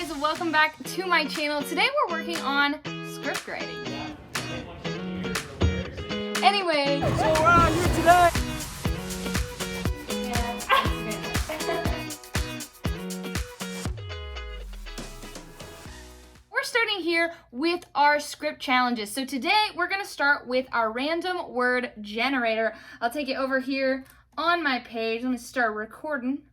guys, welcome back to my channel. Today we're working on script writing. Anyway, so we're on here today. We're starting here with our script challenges. So today we're gonna start with our random word generator. I'll take it over here on my page. Let me start recording.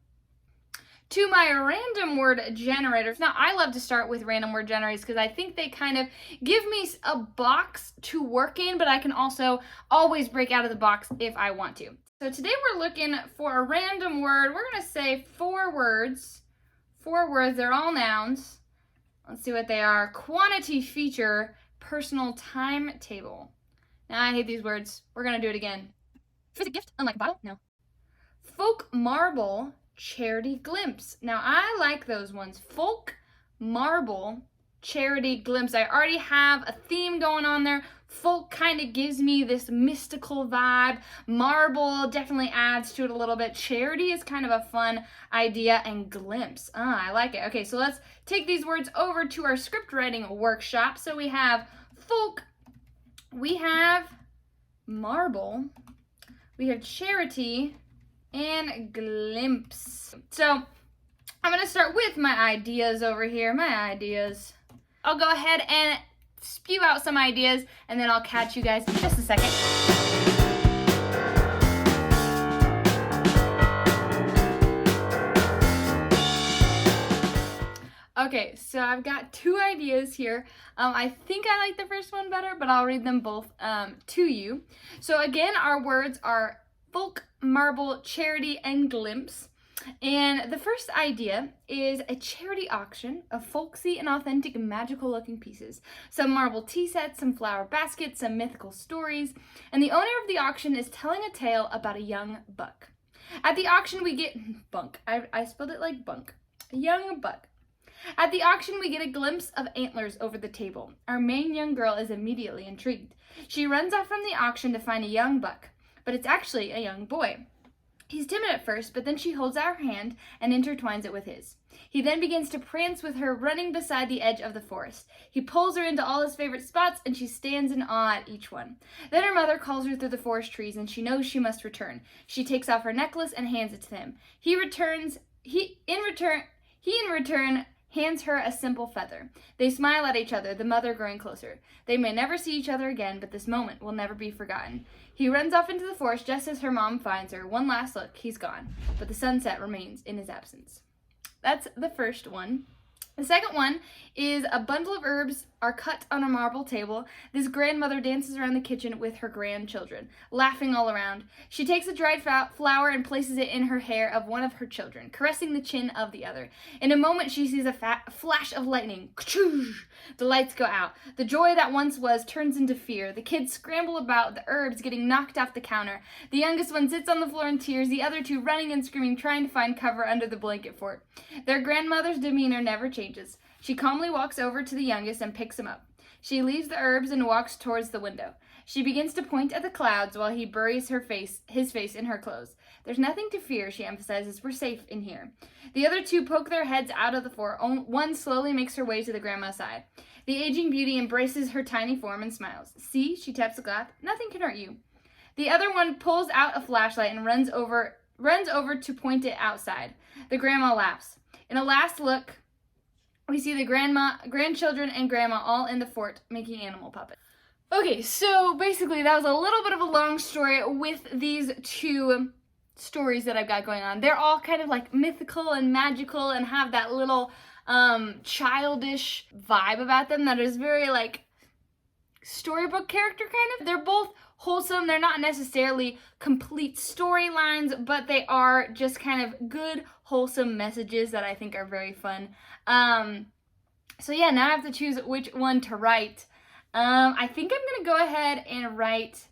To my random word generators. Now, I love to start with random word generators because I think they kind of give me a box to work in, but I can also always break out of the box if I want to. So today we're looking for a random word. We're going to say 4 words. 4 words. They're all nouns. Let's see what they are. Quantity, feature, personal, timetable. Now, I hate these words. We're going to do it again. Physic gift, unlike a bottle? No. Folk marble, charity glimpse. Now, I like those ones. Folk, marble, charity glimpse. I already have a theme going on there. Folk kind of gives me this mystical vibe. Marble definitely adds to it a little bit. Charity is kind of a fun idea. And glimpse. I like it. Okay, so let's take these words over to our script writing workshop. So we have folk, we have marble, we have charity, and glimpse. So I'm gonna start with my ideas over here. My ideas. I'll go ahead and spew out some ideas and then I'll catch you guys in just a second. Okay, so I've got 2 ideas here. I think I like the first one better, but I'll read them both to you. So again, our words are folk, marble, charity, and glimpse. And the first idea is a charity auction of folksy and authentic magical looking pieces. Some marble tea sets, some flower baskets, some mythical stories. And the owner of the auction is telling a tale about a young buck. At the auction we get, bunk, I spelled it like bunk, a young buck. At the auction we get a glimpse of antlers over the table. Our main young girl is immediately intrigued. She runs off from the auction to find a young buck. But it's actually a young boy. He's timid at first, but then she holds out her hand and intertwines it with his. He then begins to prance with her, running beside the edge of the forest. He pulls her into all his favorite spots, and she stands in awe at each one. Then her mother calls her through the forest trees, and she knows she must return. She takes off her necklace and hands it to him. He in return hands her a simple feather. They smile at each other, the mother growing closer. They may never see each other again, but this moment will never be forgotten. He runs off into the forest just as her mom finds her. One last look, he's gone, but the sunset remains in his absence. That's the first one. The second one is a bundle of herbs are cut on a marble table. This grandmother dances around the kitchen with her grandchildren, laughing all around. She takes a dried flower and places it in her hair of one of her children, caressing the chin of the other. In a moment, she sees a flash of lightning. The lights go out. The joy that once was turns into fear. The kids scramble about, the herbs getting knocked off the counter. The youngest one sits on the floor in tears, the other 2 running and screaming, trying to find cover under the blanket fort. Their grandmother's demeanor never changes. She calmly walks over to the youngest and picks him up. She leaves the herbs and walks towards the window. She begins to point at the clouds while he buries his face in her clothes. There's nothing to fear, she emphasizes. We're safe in here. The other 2 poke their heads out of the fort. One slowly makes her way to the grandma's side. The aging beauty embraces her tiny form and smiles. See, she taps the glass. Nothing can hurt you. The other one pulls out a flashlight and runs over to point it outside. The grandma laughs. In a last look, we see the grandchildren, and grandma all in the fort making animal puppets. Okay, so basically that was a little bit of a long story with these 2 stories that I've got going on. They're all kind of like mythical and magical and have that little childish vibe about them that is very like storybook character kind of. They're both wholesome. They're not necessarily complete storylines, but they are just kind of good, wholesome messages that I think are very fun. So yeah, now I have to choose which one to write. I think I'm gonna go ahead and write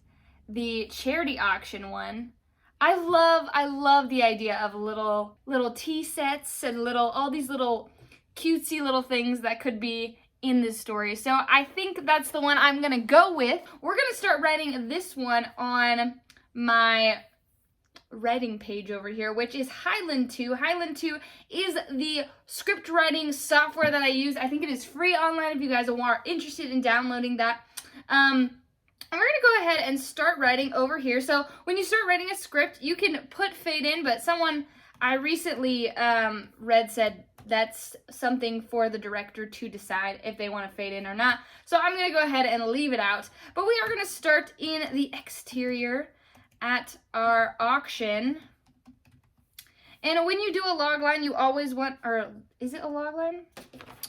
the charity auction one. I love the idea of little tea sets and all these little cutesy little things that could be in this story. So I think that's the one I'm gonna go with. We're gonna start writing this one on my writing page over here, which is Highland 2. Highland 2 is the script writing software that I use. I think it is free online if you guys are interested in downloading that. And we're going to go ahead and start writing over here. So when you start writing a script, you can put fade in, but someone I recently read said that's something for the director to decide if they want to fade in or not. So I'm going to go ahead and leave it out. But we are going to start in the exterior at our auction. And when you do a log line, you always want, or is it a log line?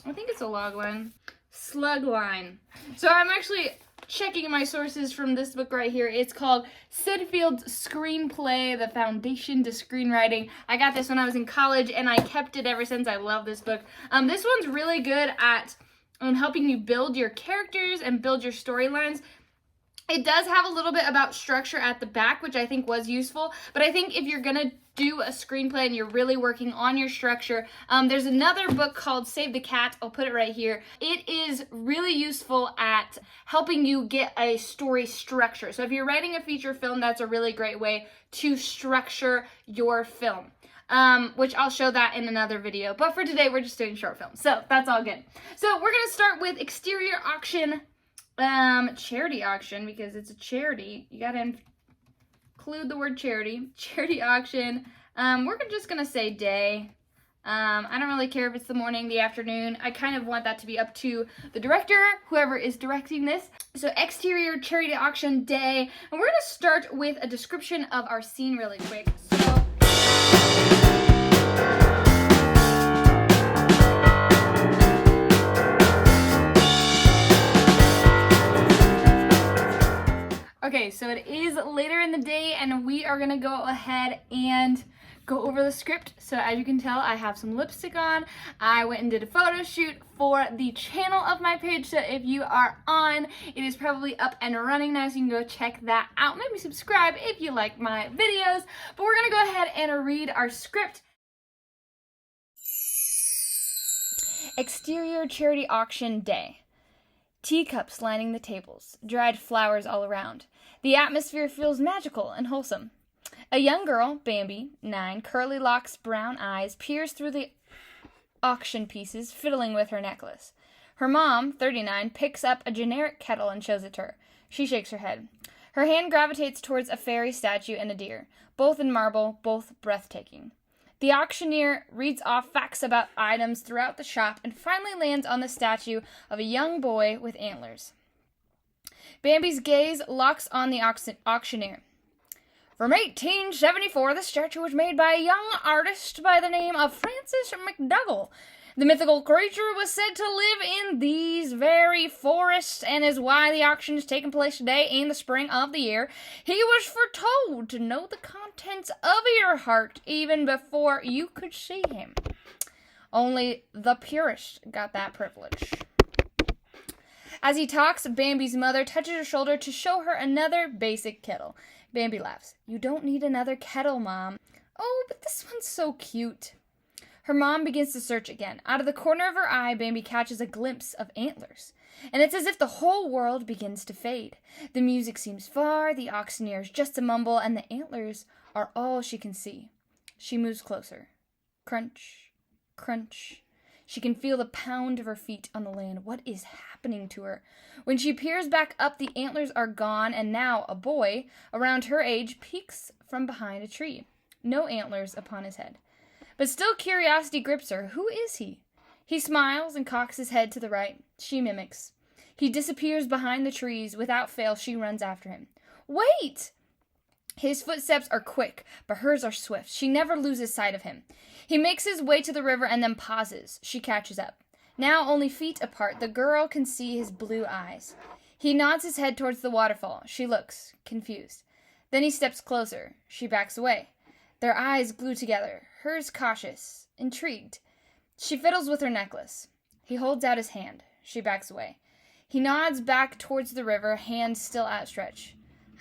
I think it's a log line. Slug line. So I'm actually checking my sources from this book right here. It's called Sid Field's Screenplay, The Foundation to Screenwriting. I got this when I was in college, and I kept it ever since. I love this book. This one's really good at helping you build your characters and build your storylines. It does have a little bit about structure at the back, which I think was useful. But I think if you're going to do a screenplay and you're really working on your structure, there's another book called Save the Cat. I'll put it right here. It is really useful at helping you get a story structure. So if you're writing a feature film, that's a really great way to structure your film. Which I'll show that in another video. But for today, we're just doing short films. So that's all good. So we're going to start with exterior auction. Charity auction, because it's a charity. You gotta include the word charity. Charity auction. We're just gonna say day. I don't really care if it's the morning, the afternoon. I kind of want that to be up to the director, whoever is directing this. So exterior charity auction day. And we're gonna start with a description of our scene really quick. So okay, so it is later in the day, and we are going to go ahead and go over the script. So as you can tell, I have some lipstick on. I went and did a photo shoot for the channel of my page, so if you are on, it is probably up and running now, so you can go check that out. Maybe subscribe if you like my videos. But we're going to go ahead and read our script. Exterior charity auction day. Teacups lining the tables, dried flowers all around. The atmosphere feels magical and wholesome. A young girl, Bambi, 9, curly locks, brown eyes, peers through the auction pieces, fiddling with her necklace. Her mom, 39, picks up a generic kettle and shows it to her. She shakes her head. Her hand gravitates towards a fairy statue and a deer, both in marble, both breathtaking. The auctioneer reads off facts about items throughout the shop and finally lands on the statue of a young boy with antlers. Bambi's gaze locks on the auctioneer. From 1874, the statue was made by a young artist by the name of Francis McDougall. The mythical creature was said to live in these very forests and is why the auction is taking place today in the spring of the year. He was foretold to know the contents of your heart even before you could see him. Only the purest got that privilege. As he talks, Bambi's mother touches her shoulder to show her another basic kettle. Bambi laughs. You don't need another kettle, Mom. Oh, but this one's so cute. Her mom begins to search again. Out of the corner of her eye, Bambi catches a glimpse of antlers. And it's as if the whole world begins to fade. The music seems far, the auctioneer is just a mumble, and the antlers are all she can see. She moves closer. Crunch, crunch. She can feel the pound of her feet on the land. What is happening to her? When she peers back up, the antlers are gone, and now a boy, around her age, peeks from behind a tree. No antlers upon his head. But still curiosity grips her. Who is he? He smiles and cocks his head to the right. She mimics. He disappears behind the trees. Without fail, she runs after him. Wait! His footsteps are quick, but hers are swift. She never loses sight of him. He makes his way to the river and then pauses. She catches up. Now only feet apart, the girl can see his blue eyes. He nods his head towards the waterfall. She looks, confused. Then he steps closer. She backs away. Their eyes glue together, hers cautious, intrigued. She fiddles with her necklace. He holds out his hand. She backs away. He nods back towards the river, hand still outstretched.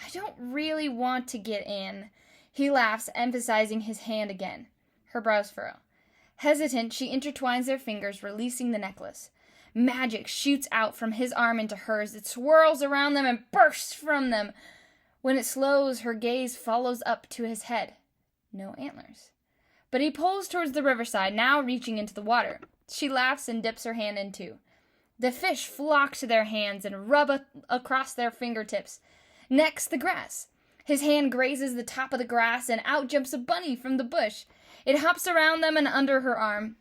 I don't really want to get in. He laughs, emphasizing his hand again. Her brows furrow. Hesitant, she intertwines their fingers, releasing the necklace. Magic shoots out from his arm into hers. It swirls around them and bursts from them. When it slows, her gaze follows up to his head. no antlers. But he pulls towards the riverside, now reaching into the water. She laughs and dips her hand in too. The fish flock to their hands and rub across their fingertips. Next, the grass. His hand grazes the top of the grass, and out jumps a bunny from the bush. It hops around them and under her arm.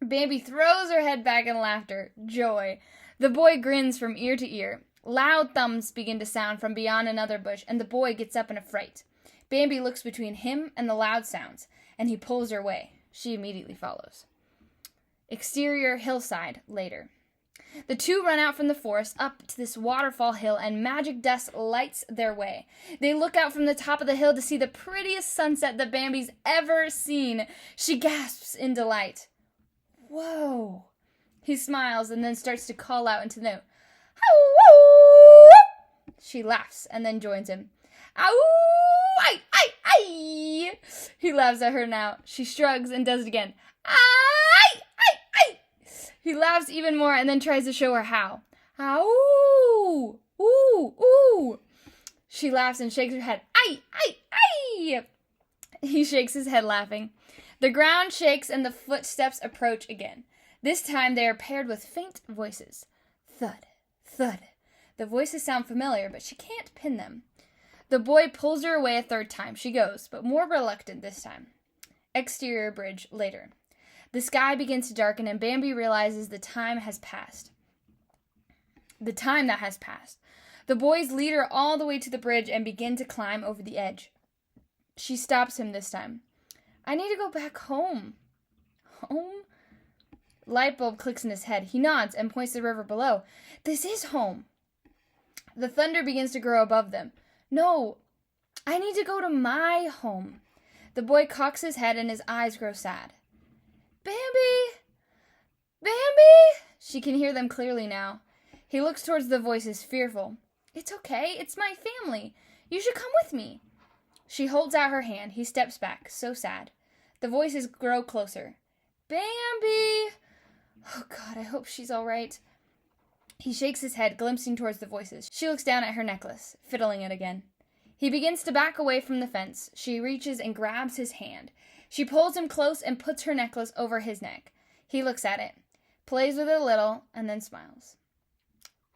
Bambi throws her head back in laughter. Joy. The boy grins from ear to ear. Loud thumps begin to sound from beyond another bush, and the boy gets up in a fright. Bambi looks between him and the loud sounds, and he pulls her away. She immediately follows. Exterior hillside, later. The two run out from the forest up to this waterfall hill, and magic dust lights their way. They look out from the top of the hill to see the prettiest sunset that Bambi's ever seen. She gasps in delight. Whoa! He smiles and then starts to call out into the note. Ow! She laughs and then joins him. Ow! Ay! Ay! Ay! He laughs at her now. She shrugs and does it again. Ay! Ay! Ay! He laughs even more and then tries to show her how. Ow! Ooh! Ooh! She laughs and shakes her head. Ay! Ay! Ay! He shakes his head laughing. The ground shakes and the footsteps approach again. This time they are paired with faint voices. Thud, thud. The voices sound familiar, but she can't pin them. The boy pulls her away a third time. She goes, but more reluctant this time. Exterior bridge, later. The sky begins to darken and Bambi realizes the time has passed. The time that has passed. The boys lead her all the way to the bridge and begin to climb over the edge. She stops him this time. I need to go back home. Home? Light bulb clicks in his head. He nods and points to the river below. This is home. The thunder begins to grow above them. No, I need to go to my home. The boy cocks his head and his eyes grow sad. Bambi! Bambi! She can hear them clearly now. He looks towards the voices, fearful. It's okay. It's my family. You should come with me. She holds out her hand. He steps back, so sad. The voices grow closer. Bambi! Oh, God, I hope she's all right. He shakes his head, glimpsing towards the voices. She looks down at her necklace, fiddling it again. He begins to back away from the fence. She reaches and grabs his hand. She pulls him close and puts her necklace over his neck. He looks at it, plays with it a little, and then smiles.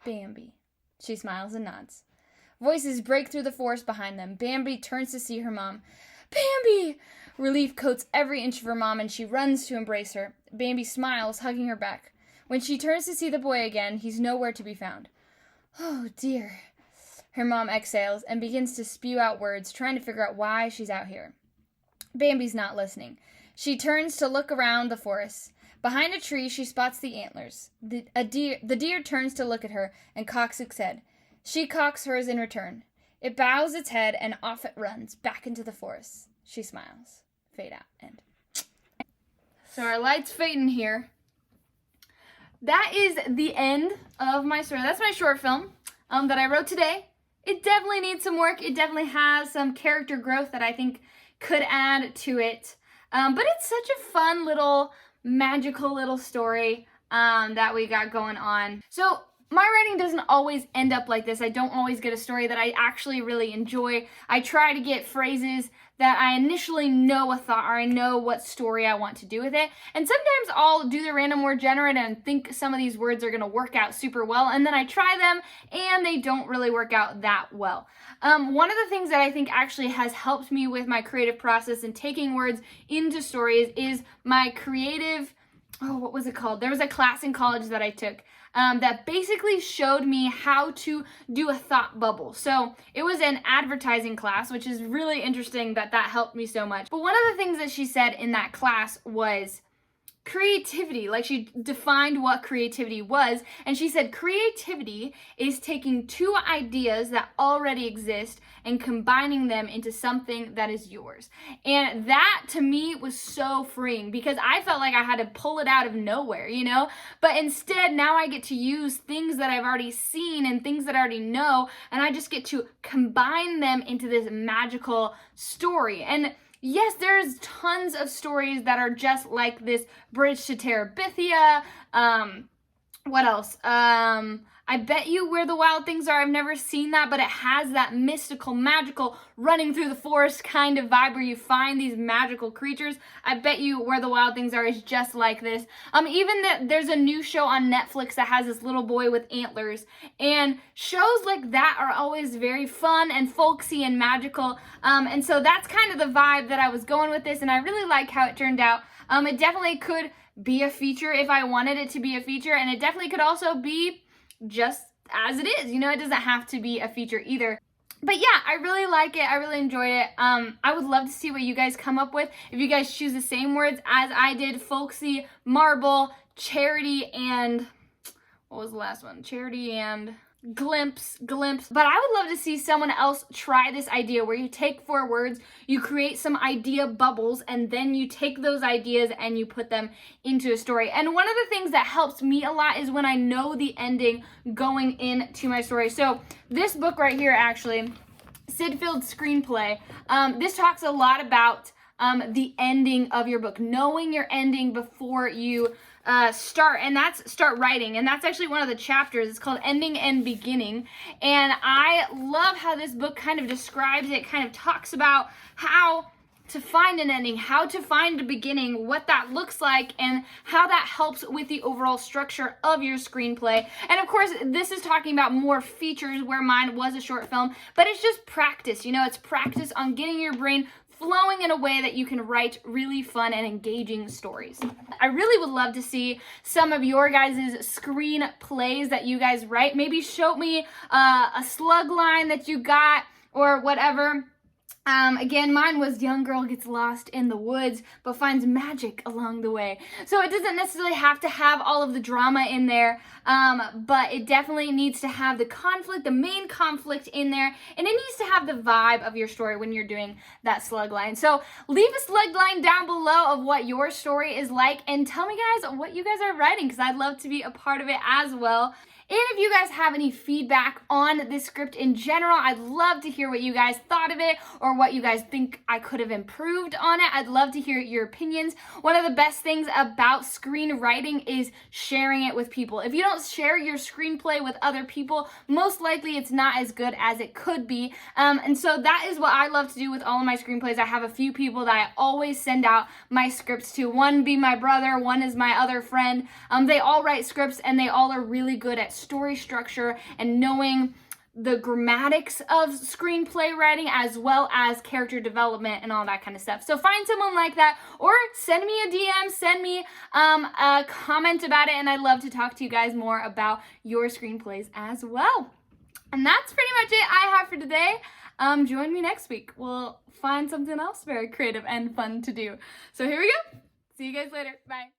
Bambi. She smiles and nods. Voices break through the forest behind them. Bambi turns to see her mom. Bambi! Relief coats every inch of her mom, and she runs to embrace her. Bambi smiles, hugging her back. When she turns to see the boy again, he's nowhere to be found. Oh, dear. Her mom exhales and begins to spew out words, trying to figure out why she's out here. Bambi's not listening. She turns to look around the forest. Behind a tree, she spots the antlers. The deer turns to look at her and cocks its head. She cocks hers in return. It bows its head and off it runs, back into the forest. She smiles. Fade out. End. So our light's fading here. That is the end of my story. That's my short film that I wrote today. It definitely needs some work. It definitely has some character growth that I think could add to it. But it's such a fun little, magical little story that we got going on. So my writing doesn't always end up like this. I don't always get a story that I actually really enjoy. I try to get phrases that I initially know a thought or I know what story I want to do with it. And sometimes I'll do the random word generator and think some of these words are going to work out super well. And then I try them and they don't really work out that well. One of the things that I think actually has helped me with my creative process and taking words into stories is my creative, what was it called? There was a class in college that I took that basically showed me how to do a thought bubble. So it was an advertising class, which is really interesting that helped me so much. But one of the things that she said in that class was creativity. Like, she defined what creativity was, and she said creativity is taking two ideas that already exist and combining them into something that is yours. And that to me was so freeing because I felt like I had to pull it out of nowhere, you know? But instead, now I get to use things that I've already seen and things that I already know, and I just get to combine them into this magical story. And yes, there's tons of stories that are just like this Bridge to Terabithia, What else? I bet you Where the Wild Things Are. I've never seen that, but it has that mystical, magical, running through the forest kind of vibe where you find these magical creatures. I bet you Where the Wild Things Are is just like this. Even that there's a new show on Netflix that has this little boy with antlers, and shows like that are always very fun and folksy and magical. And so that's kind of the vibe that I was going with this, and I really like how it turned out. It definitely could be a feature if I wanted it to be a feature, and it definitely could also be just as it is. It doesn't have to be a feature either. But yeah, I really like it. I really enjoyed it. I would love to see what you guys come up with. If you guys choose the same words as I did: folksy, marble, charity, and what was the last one? Charity and glimpse. But I would love to see someone else try this idea where you take 4 words, you create some idea bubbles, and then you take those ideas and you put them into a story. And one of the things that helps me a lot is when I know the ending going into my story. So this book right here, actually, Sid Field's screenplay, this talks a lot about the ending of your book, knowing your ending before you start writing. And that's actually one of the chapters. It's called Ending and Beginning. And I love how this book kind of describes it, kind of talks about how to find an ending, how to find a beginning, what that looks like, and how that helps with the overall structure of your screenplay. And of course, this is talking about more features where mine was a short film, but it's just practice. It's practice on getting your brain flowing in a way that you can write really fun and engaging stories. I really would love to see some of your guys' screenplays that you guys write. Maybe show me a slug line that you got or whatever. Again, mine was young girl gets lost in the woods but finds magic along the way. So it doesn't necessarily have to have all of the drama in there, but it definitely needs to have the conflict, the main conflict in there, and it needs to have the vibe of your story when you're doing that slug line. So leave a slug line down below of what your story is like, and tell me guys what you guys are writing, because I'd love to be a part of it as well. And if you guys have any feedback on this script in general, I'd love to hear what you guys thought of it or what you guys think I could have improved on it. I'd love to hear your opinions. One of the best things about screenwriting is sharing it with people. If you don't share your screenplay with other people, most likely it's not as good as it could be. And so that is what I love to do with all of my screenplays. I have a few people that I always send out my scripts to. One be my brother, one is my other friend. They all write scripts and they all are really good at story structure and knowing the grammatics of screenplay writing as well as character development and all that kind of stuff. So find someone like that or send me a DM, send me a comment about it, and I'd love to talk to you guys more about your screenplays as well. And that's pretty much it I have for today. Join me next week. We'll find something else very creative and fun to do. So here we go. See you guys later. Bye.